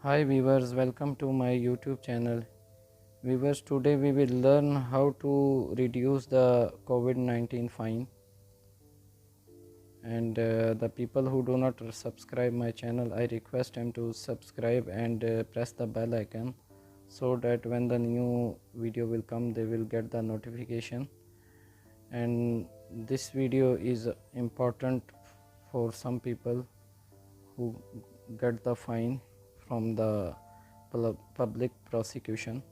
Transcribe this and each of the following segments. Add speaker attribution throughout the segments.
Speaker 1: Hi viewers, welcome to my YouTube channel. Viewers, today we will learn how to reduce the COVID-19 fine, and the people who do not subscribe my channel, I request them to subscribe and press the bell icon so that when the new video will come they will get the notification. And this video is important for some people who get the fine from the public prosecution.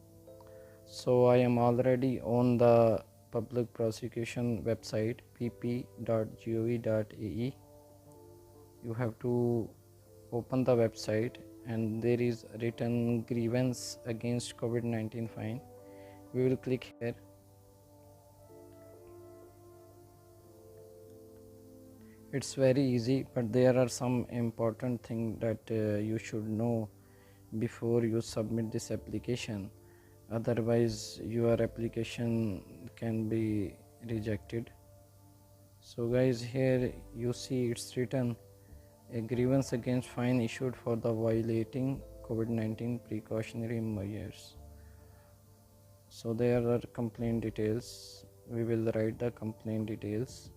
Speaker 1: So I am already on the public prosecution website pp.gov.ae. You have to open the website and there is written grievance against COVID-19 fine. We will click here. It's very easy, but there are some important things that you should know before you submit this application. Otherwise your application can be rejected. So guys, here you see it's written a grievance against fine issued for the violating COVID-19 precautionary measures. So there are complaint details. We will write the complaint details.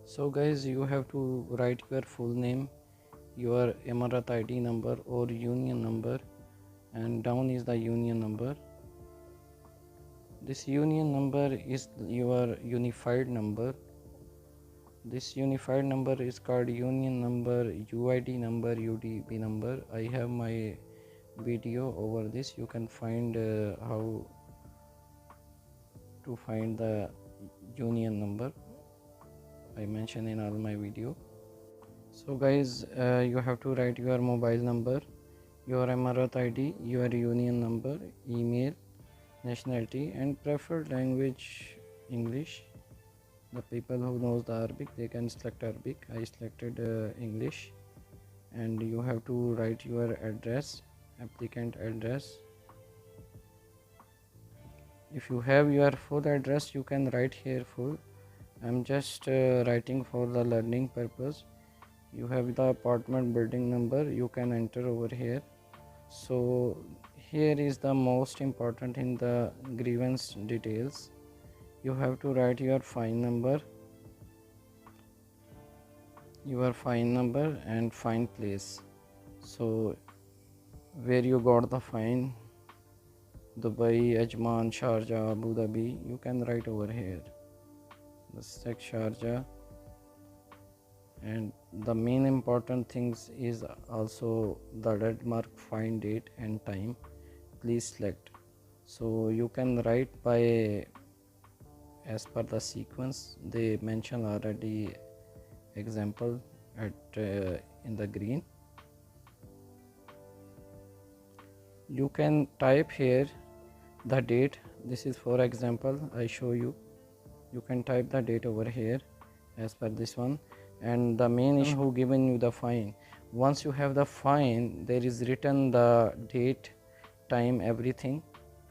Speaker 1: So guys, you have to write your full name, your Emirat ID number or union number, and down is the union number. This union number is your unified number. This unified number is called union number, UID number, UDP number. I have my video over this. You can find how to find the union number. I mention in all my video. So guys, you have to write your mobile number, your Emirat ID, your union number, email, nationality, and preferred language English. The people who knows the Arabic, they can select Arabic. I selected English. And you have to write your address, applicant address. If you have your full address, you can write here full. I'm just writing for the learning purpose. You have the apartment building number, you can enter over here. So here is the most important in the grievance details. You have to write your fine number and fine place. So where you got the fine, Dubai, Ajman, Sharjah, Abu Dhabi, you can write over here. The select Sharjah, and the main important things is also the red mark fine date and time. Please select. So you can write by as per the sequence they mention already. Example at in the green. You can type here the date. This is for example, I show you. You can type the date over here as per this one, and the main issue who given you the fine. Once you have the fine, there is written the date, time, everything.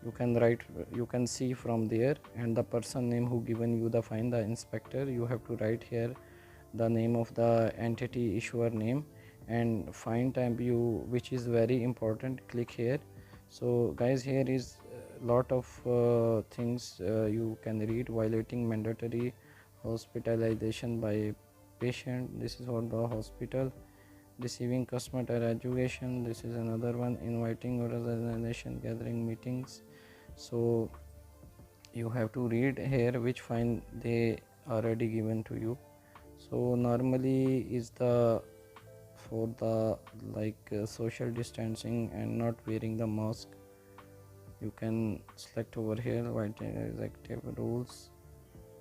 Speaker 1: You can write, you can see from there, and the person name who given you the fine, the inspector. You have to write here the name of the entity, issuer name, and fine type, you, which is very important. Click here. So guys, here is lot of things you can read. Violating mandatory hospitalization by patient, this is for the hospital. Deceiving customer education, this is another one. Inviting organization gathering meetings. So you have to read here which fine they already given to you. So normally is the for the social distancing and not wearing the mask. You can select over here. Executive rules,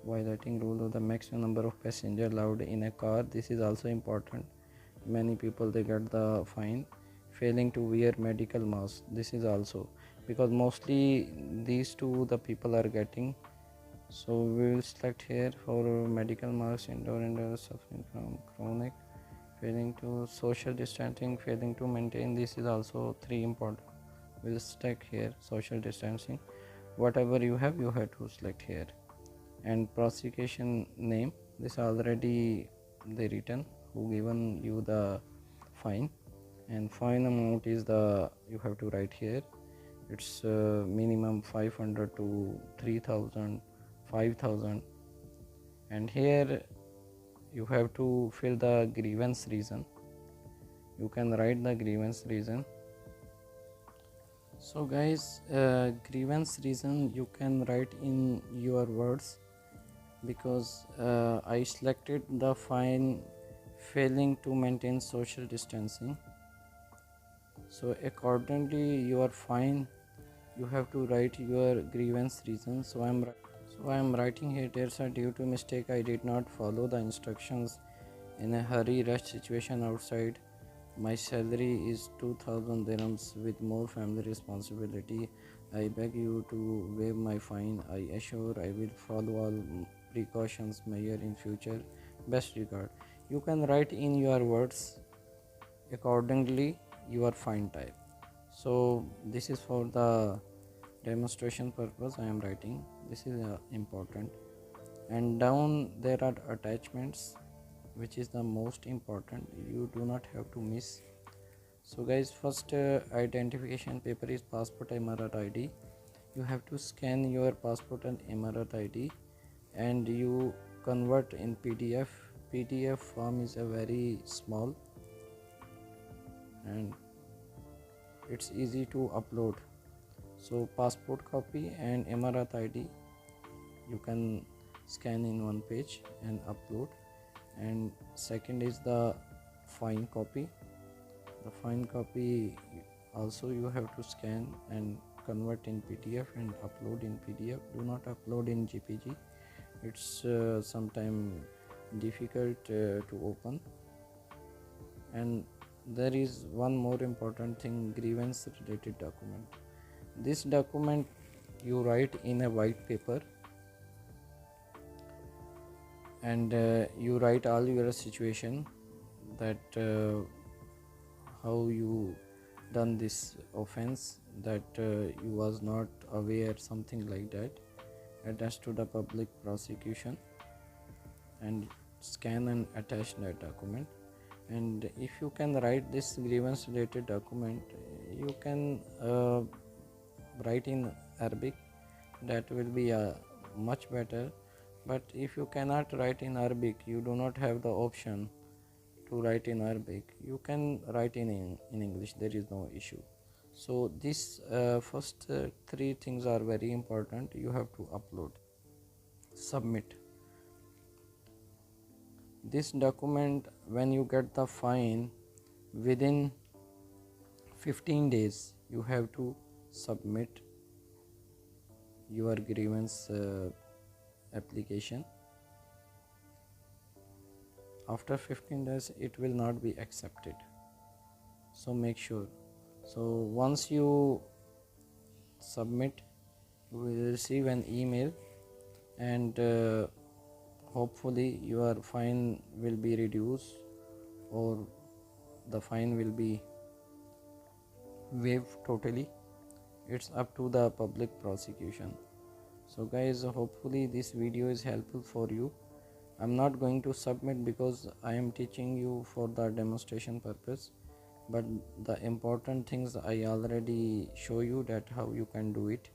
Speaker 1: violating rule of the maximum number of passengers allowed in a car. This is also important. Many people they get the fine. Failing to wear medical mask, this is also, because mostly these two the people are getting. So we will select here for medical mask. Indoor and suffering from chronic. Failing to social distancing, failing to maintain, this is also 3 important. We'll select here social distancing. Whatever you have to select here. And prosecution name, this already they written who given you the fine. and fine amount is the you have to write here. It's minimum 500 to 3000, 5000, and here you have to fill the grievance reason. You can write the grievance reason. So guys, grievance reason you can write in your words, because I selected the fine failing to maintain social distancing. So accordingly your fine, you have to write your grievance reason. So I am writing here, there's a due to mistake I did not follow the instructions in a hurry rush situation outside. My salary is 2000 dirhams with more family responsibility. I beg you to waive my fine. I assure I will follow all precautions measure in future. Best regard. You can write in your words accordingly your fine type. So this is for the demonstration purpose I am writing. This is important. And down there are attachments, which is the most important, you do not have to miss. So guys, first identification paper is passport Emirat ID. You have to scan your passport and Emirat ID and you convert in PDF. PDF form is a very small and it's easy to upload. So passport copy and Emirat ID you can scan in one page and upload. And second is the fine copy. The fine copy also you have to scan and convert in PDF and upload in PDF. Do not upload in JPG, it's sometimes difficult to open. And there is one more important thing, grievance related document. This document you write in a white paper and you write all your situation, that how you done this offense, that you was not aware, something like that, attached to the public prosecution, and scan and attach that document. And if you can write this grievance related document, you can write in Arabic, that will be much better. But if you cannot write in Arabic, you do not have the option to write in Arabic, you can write in English, there is no issue. So this first three things are very important. You have to upload, submit this document. When you get the fine, within 15 days you have to submit your grievance application. After 15 days it will not be accepted, so make sure. So once you submit, you will receive an email, and hopefully your fine will be reduced or the fine will be waived totally. It's up to the public prosecution. So guys, hopefully this video is helpful for you. I'm not going to submit because I am teaching you for the demonstration purpose, but the important things I already show you, that how you can do it.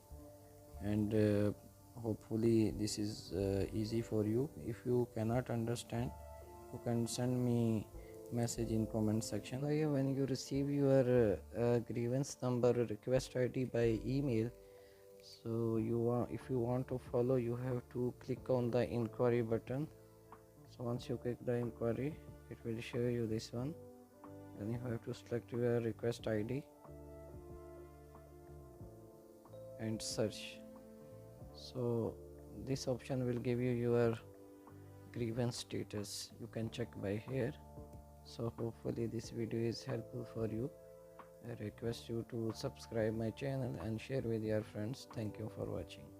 Speaker 1: And hopefully this is easy for you. If you cannot understand, you can send me message in comment section. When you receive your grievance number request ID by email, so if you want to follow, you have to click on the inquiry button. So once you click the inquiry, it will show you this one, and you have to select your request ID and search. So this option will give you your grievance status, you can check by here. So hopefully this video is helpful for you. I request you to subscribe my channel and share with your friends. Thank you for watching.